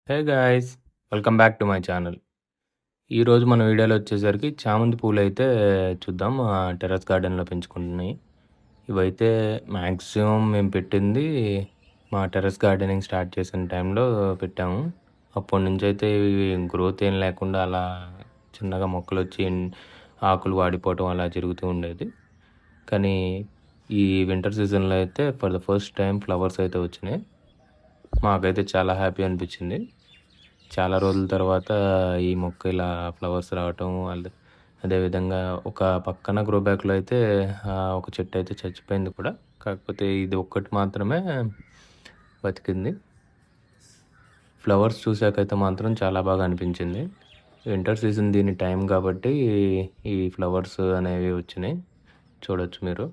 Hey guys! Welcome back to my channel. ఈరోజు మన వీడియోలో వచ్చేసరికి చామంతి పూలైతే చూద్దాం. టెర్రస్ గార్డెన్‌లో పెంచుకుంటున్నయి. ఇవైతే మాక్సిమం మేము పెట్టింది మా టెర్రస్ గార్డెనింగ్ స్టార్ట్ చేసిన టైంలో పెట్టాము. అప్పటినుంచయితే ఇవి గ్రోత్ ఏం లేకుండా అలా చిన్నగా మొక్కలొచ్చి ఆకులు వాడిపోవటం అలా జరుగుతూ ఉండేది. కానీ ఈ వింటర్ సీజన్‌లో అయితే for the first time flowers అయితే వచ్చినాయి. మాకైతే చాలా హ్యాపీ అనిపించింది. చాలా రోజుల తర్వాత ఈ మొక్క ఇలా ఫ్లవర్స్ రావటం అదేవిధంగా ఒక పక్కన గ్రో బ్యాగ్‌లో అయితే ఒక చెట్టు అయితే చచ్చిపోయింది కూడా. కాకపోతే ఇది ఒక్కటి మాత్రమే బతికింది. ఫ్లవర్స్ చూసాకైతే మాత్రం చాలా బాగా అనిపించింది. వింటర్ సీజన్ దీని టైం కాబట్టి ఈ ఫ్లవర్స్ అనేవి వచ్చినాయి. చూడొచ్చు మీరు.